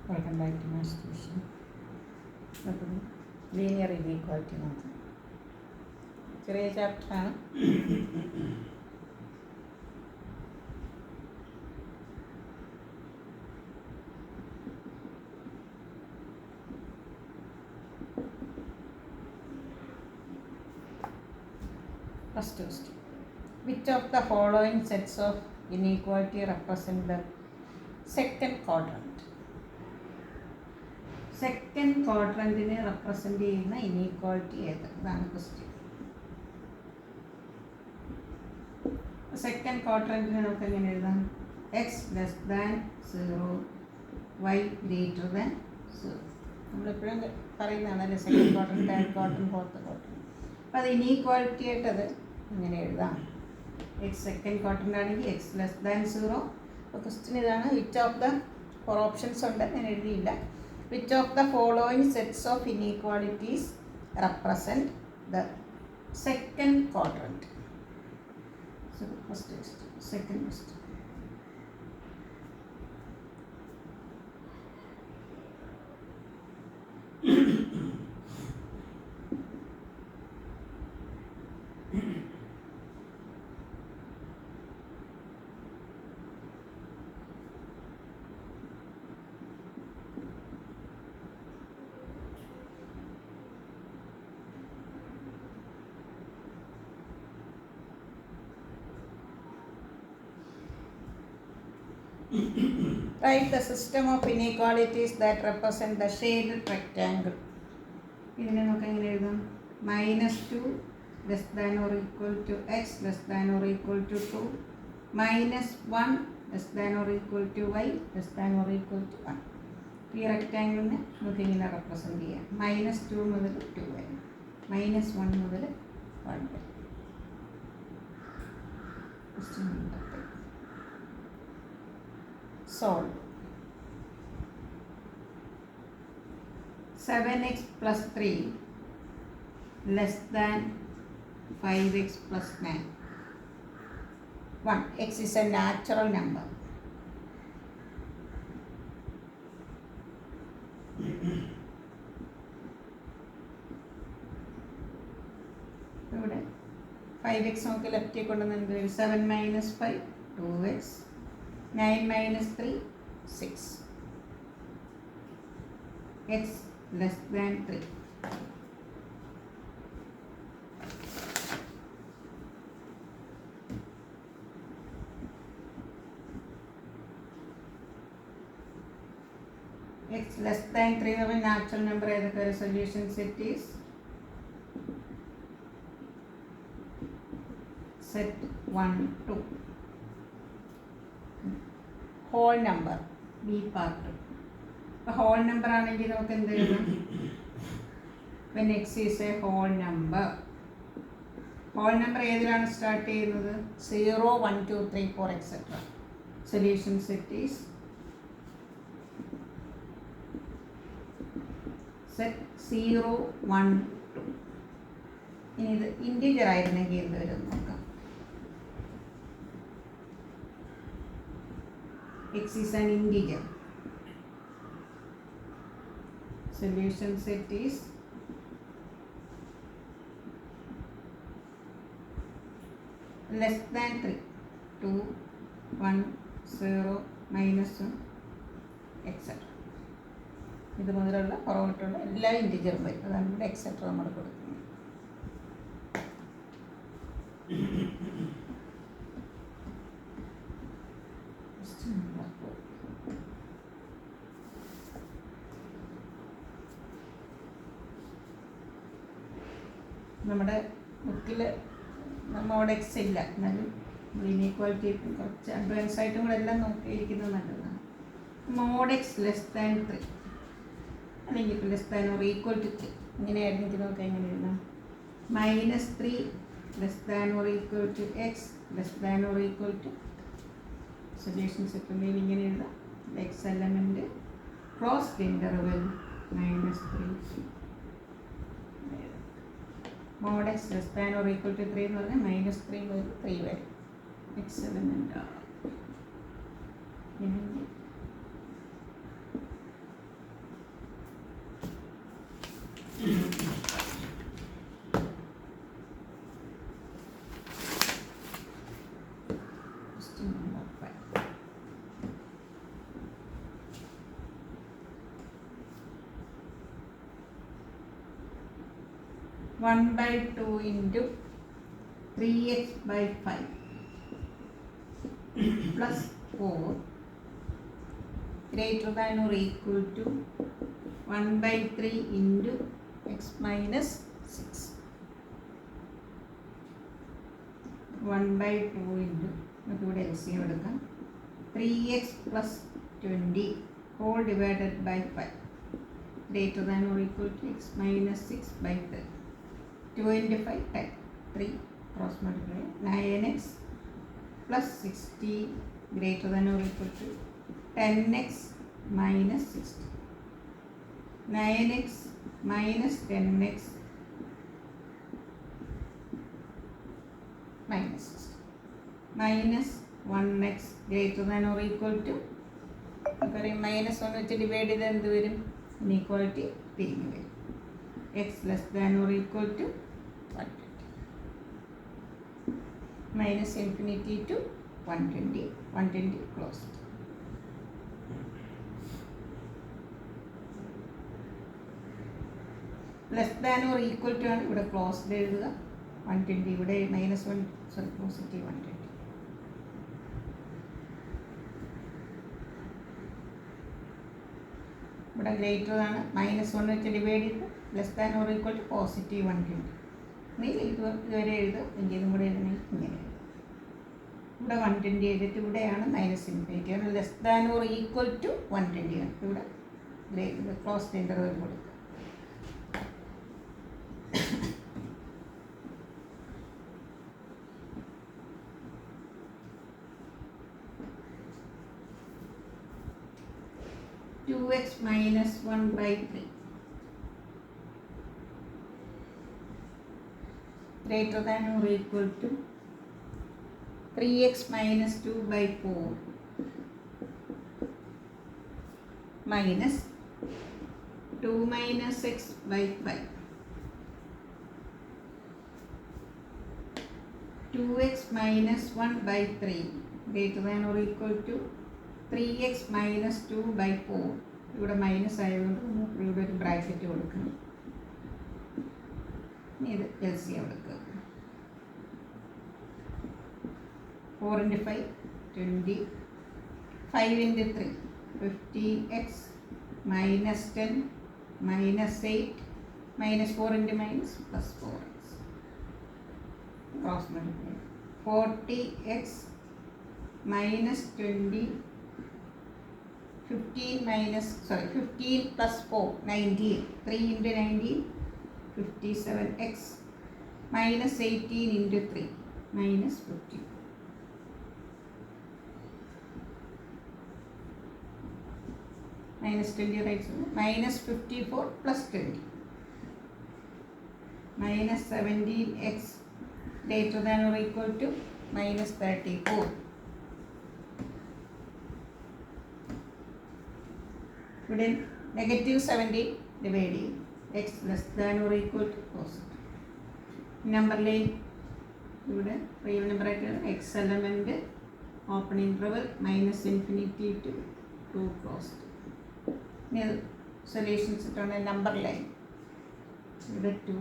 Welcome back to Maths Tuition. അപ്പോൾ linear inequality നോക്കാം. ചെറിയ ചാപ്റ്ററാണ്. First question. Which of the following sets of inequality represent the second quadrant? Second ക്വാഡ്രൻറ്റിനെ represent ചെയ്യുന്ന inequality ഏത്? ഇതാണ് ക്വസ്റ്റ്യൻ. സെക്കൻഡ് ക്വാഡ്രൻറ്റിനെ നമുക്ക് എങ്ങനെ എഴുതാം? X less than 0, Y greater than 0. നമ്മളെപ്പോഴും പറയുന്നതാണല്ലേ second quadrant, third quadrant, fourth quadrant. അപ്പോൾ അത് ഇനീക്വാളിറ്റി ആയിട്ടത് ഇങ്ങനെ എഴുതാം. എക്സ് സെക്കൻഡ് ക്വാഡ്രൻറ്റ് ആണെങ്കിൽ എക്സ് ലെസ് ദാൻ 0. അപ്പോൾ ക്വസ്റ്റ്യൻ ഇതാണ്. വിച്ച് ഓഫ് ദ 4 ഓപ്ഷൻസ് ഉണ്ട്, ഞാൻ എഴുതിയില്ല. Which of the following sets of inequalities represent the second quadrant? So first question, second question. Write the system of inequalities that represent the shaded rectangle. ഇതിനെ നമുക്ക് എങ്ങനെ എഴുതാം? -2 less than or equal to x less than or equal to 2, -1 less than or equal to y less than or equal to 1. ഈ റെക്റ്റാങ്കിളിനെ നമുക്ക് ഇങ്ങനെ represent ചെയ്യാം. -2 മുതൽ 2 വരെ, -1 മുതൽ 1 വരെ. Solve. 7x plus 3 less than 5x plus 9. 1. X is a natural number. ഇവിടെ 5x നമുക്ക് ലെഫ്റ്റിൽ കൊണ്ടുവന്ന് 7 minus 5 2x, 9 minus 3 6. X less than 3. X less than 3 of a natural number ഏതൊക്കെ solution set is set 1 2. Whole number B part. അപ്പോൾ whole number ആണെങ്കിൽ നമുക്ക് എന്ത് എഴുതാം? When X is a whole number. Whole number ഏതിലാണ് start ചെയ്യുന്നത്? 0 1 2 3 4 etcetera. Solution set is set 0 1 2. ഇനി ഇത് ഇൻറ്റിജർ ആയിരുന്നെങ്കിൽ എന്ത് വരും നോക്കാം. X is an integer. Solution set is less than 3, 2, 1, 0, -1, etc. ഇത് മുതലുള്ള പുറകോട്ടുള്ള എല്ലാ ഇൻറ്റിജറും വരും. അതാണ് ഇവിടെ എക്സെട്ര നമ്മൾ കൊടുക്കുന്നത്. നമ്മുടെ ബുക്കിൽ മോഡെക്സ് ഇല്ല, എന്നാലും ഇനീക്വാലിറ്റി കുറച്ച് അഡ്വാൻസ് ആയിട്ടും കൂടെ എല്ലാം നോക്കിയിരിക്കുന്നത് നല്ലതാണ്. മോഡെക്സ് ലെസ് ദാൻ 3 അല്ലെങ്കിൽ less than or equal to 3 ഇങ്ങനെയായിരുന്നു. എനിക്ക് നോക്കാം എങ്ങനെ എഴുതാം? -3 less than or equal to x less than or equal to. Solution set ഉണ്ടെങ്കിൽ ഇങ്ങനെ എഴുതാം. X element closed interval -3 mod x less than or equal to 3 എന്ന് പറഞ്ഞാൽ -3 മുതൽ 3 വരെ x എലമെൻ്റ് ആണ്. 1/2 into 3x by 5 plus 4 greater than or equal to 1/3 into x minus 6. 1/2 into നമുക്ക് ഇവിടെ LCM എടുക്കാം 3x plus 20 whole divided by 5 greater than or equal to x minus 6 by 3. 2 into 5 10 3 cross multiply 9x plus 60 greater than or equal to 10x minus 60. 9x minus 10x minus 60 minus 1x greater than or equal to minus 1 വെച്ച് divide ചെയ്ത് എന്ത് വരും inequality തിരിഞ്ഞു വരും x less than or equal to 120 minus infinity to 120 closed. Less than or equal to ആണ് ഇവിടെ closed എഴുതുക 120 ഇവിടെ മൈനസ് 1 സോറി പോസിറ്റീവ് 120. ഇവിടെ ഗ്രേറ്റർ ആണ് മൈനസ് 1 വെച്ച് ഡിവൈഡ് ചെയ്ത് less than or equal to positive 120. നീ ഇതുവരെ എഴുതുക എങ്കിൽ ഇതും കൂടെ എഴുതണമെങ്കിൽ ഇങ്ങനെ എഴുതുക. ഇവിടെ 120 എഴുതിയിട്ട് ഇവിടെയാണ് മൈനസ് ഇൻഫിനിറ്റി ആണ് less than or equal to 120 ആണ് ഇവിടെ ക്ലോസ്ഡ് ഇൻ്റർവെൽ കൊടുക്കുക. x minus 1/3 greater than or equal to 3x minus 2/4 minus 2 minus x by 5. 2x minus 1/3 greater than or equal to 3x minus 2/4. ഇവിടെ minus ആയതുകൊണ്ട് നമുക്ക് ഇവിടെ ഒരു bracket കൊടുക്കണം. ഇനി ഇത് LCM എടുക്കുക. 4 into 5 20 5 into 3 15x minus 10 minus 8 minus 4 into minus plus 4x cross multiply 40x minus 20 15 plus 4 19 3 into 19 57x minus 18 into 3 minus 50 minus 20 right side minus 54 plus 20 minus 17x greater than or equal to minus 34. ഇവിടെ negative 70 divide ചെയ്യും x less than or equal to positive. Number line ഇവിടെ real number ആയിട്ട് x element open interval minus infinity to 2 closed. ഇനി solutions ഇട്ടാണ് number line ഇവിടെ 2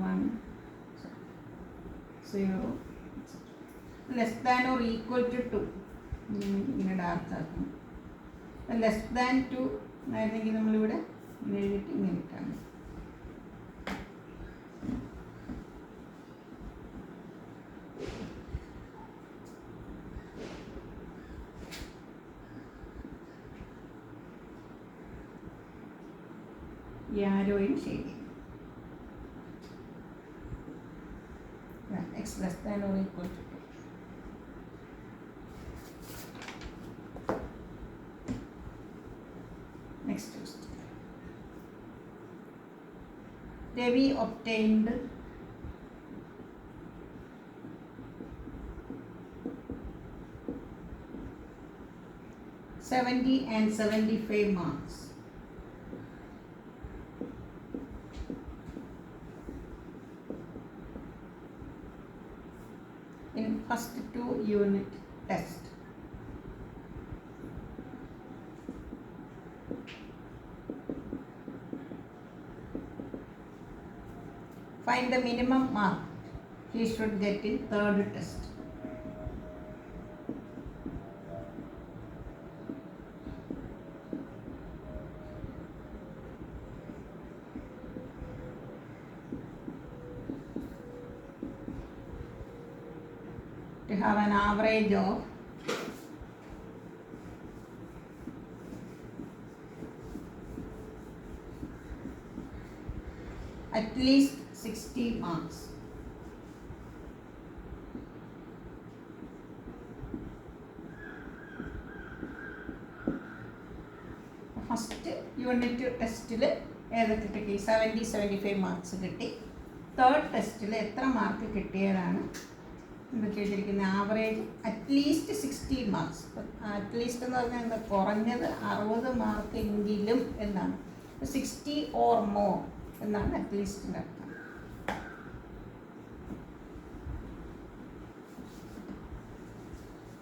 1 0 less than or equal to 2 ഇങ്ങനെ dark ആക്കണം. Less than 2 ആയിരുന്നെങ്കിൽ നമ്മളിവിടെ ഇങ്ങനെ എഴുതിയിട്ട് ഇങ്ങനെ ഇട്ടാണ്. ഈ ആരോയും ശരി x less than or equal to. Next question. Ravi obtained (70 and 75 marks in first 2 unit test. Find the minimum mark he should get in third test. To have an average of at least 60 marks. First unit ടെസ്റ്റിൽ ഏതൊക്കെ കിട്ടി? 70-75 marks കിട്ടി. Third ടെസ്റ്റിൽ എത്ര mark കിട്ടിയതാണ് എന്താ ചെയ്തിരിക്കുന്നത്? Average at least 60 marks. At least എന്ന് പറഞ്ഞാൽ എന്താ? കുറഞ്ഞത് 60 മാർക്ക് എങ്കിലും എന്നാണ്. 60 ഓർ മോർ എന്നാണ് അറ്റ്ലീസ്റ്റിൻ്റെ അർത്ഥം.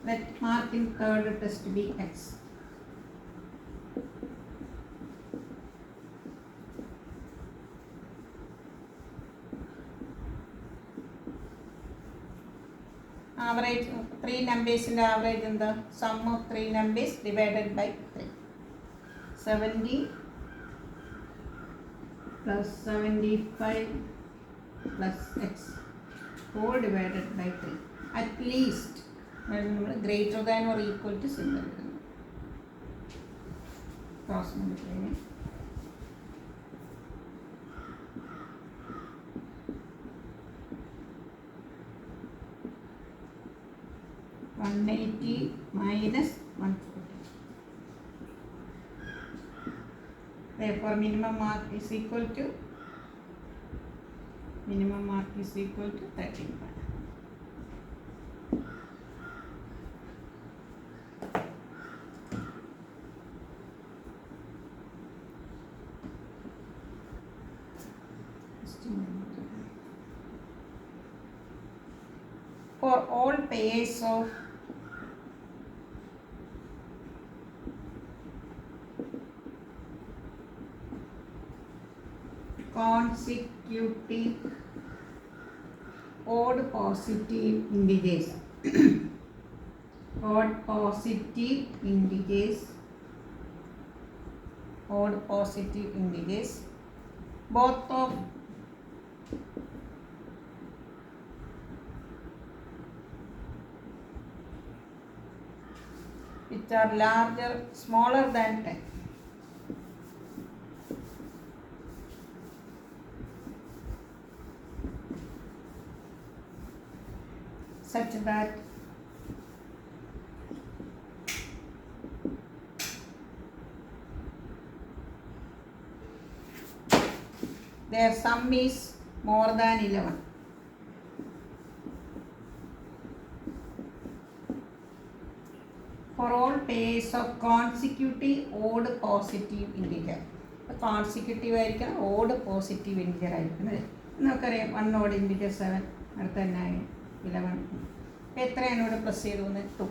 Let mark in third test be X. Average 3 numbers in the average in the sum of 3 numbers divided by 3. 70 plus 75 plus X 4 divided by 3. At least greater than or equal to symbol. Cross multiplying. -180 minus 140. Therefore, minimum mark is equal to 13. For all pairs of consecutive odd positive integers odd positive integers both of which are smaller than 10. Such that their sum is more than 11. For all pairs of consecutive odd positive integer. Consecutive ആയിരിക്കണം, odd positive integer ആയിരിക്കണം. നമുക്കറിയാം 1 odd integer 7, അടുത്ത 9, 11. എത്രയാണ് ഇവിടെ plus ചെയ്തു വന്നത്? 2.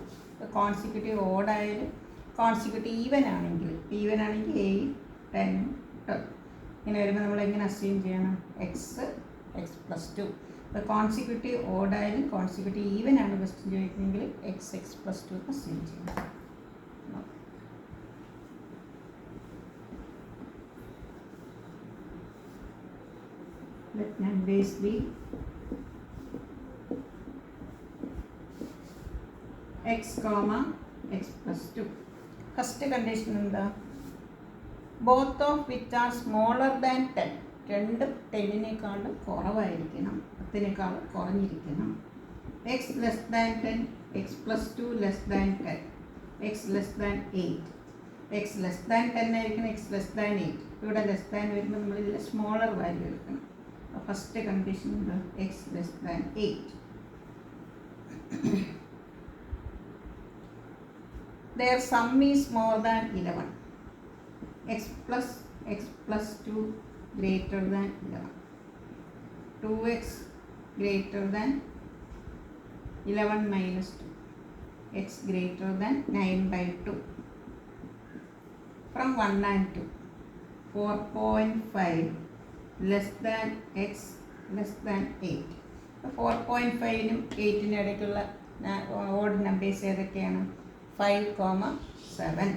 Consecutive ഓഡായാലും consecutive even ആണെങ്കിൽ 8, 10, 12 ഇങ്ങനെ വരുമ്പോൾ നമ്മൾ എങ്ങനെ അസ്യൂം ചെയ്യണം? X plus 2. ഇപ്പോൾ കോൺസിക്യൂട്ടീവ് ഓഡായാലും കോൺസിക്യൂട്ടീവ് ഈവൻ ആണ് ക്വസ്റ്റ്യൻ ചോദിക്കുന്നതെങ്കിൽ എക്സ് പ്ലസ് 2 അസ്യൂം ചെയ്യണം. Let numbers be x, x plus 2. First condition എന്താ? Both of which are smaller than 10. രണ്ടും 10-നേക്കാളും കുറവായിരിക്കണം, 10-നേക്കാൾ കുറഞ്ഞിരിക്കണം. x less than 10, x plus 2 less than 10, x less than 8. x less than 10 ആയിരിക്കണം, x less than 8. ഇവിടെ less than വരുമ്പോൾ നമ്മൾ ഇതിൽ smaller value എടുക്കണം. First condition എന്താ? x less than 8. Their sum is more than 11. x plus 2 greater than 11. 2x greater than 11 minus 2. x greater than 9/2. From 1 and 2. 4.5 less than x less than 8. 4.5നും 8നും ഇടയ്ക്കുള്ള odd numbers ഏതൊക്കെയാണ്? 5, 7.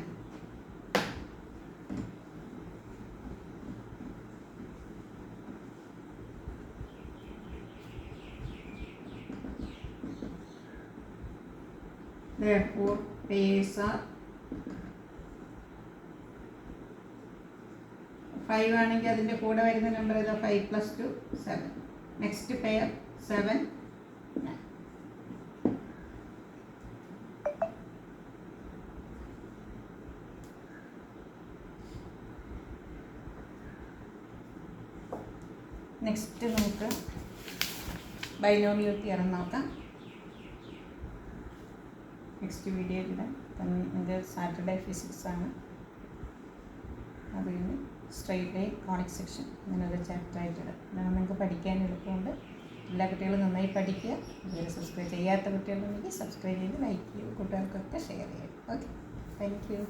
Therefore, pairs are 5 ആണെങ്കിൽ അതിൻ്റെ കൂടെ വരുന്ന number ഏതാ? 5 + 2 7. Next pair 7 9. Next നമുക്ക് binomial theorem നോക്കാം. Next വീഡിയോയിലിടാം. ഇത് സാറ്റർഡേ ഫിസിക്സ് ആണ്. അത് കഴിഞ്ഞ് സ്ട്രെയിറ്റ് ലൈൻ കോണിക് സെക്ഷൻ അങ്ങനൊരു ചാപ്റ്ററായിട്ടിടാം. അതാണ് നിങ്ങൾക്ക് പഠിക്കാൻ എളുപ്പമുണ്ട്. എല്ലാ കുട്ടികളും നന്നായി പഠിക്കുക. ഇതുവരെ സബ്സ്ക്രൈബ് ചെയ്യാത്ത കുട്ടികളുണ്ടെങ്കിൽ സബ്സ്ക്രൈബ് ചെയ്ത് ലൈക്ക് ചെയ്യുക, കൂട്ടുകാർക്കൊക്കെ ഷെയർ ചെയ്യുക. Okay, thank you.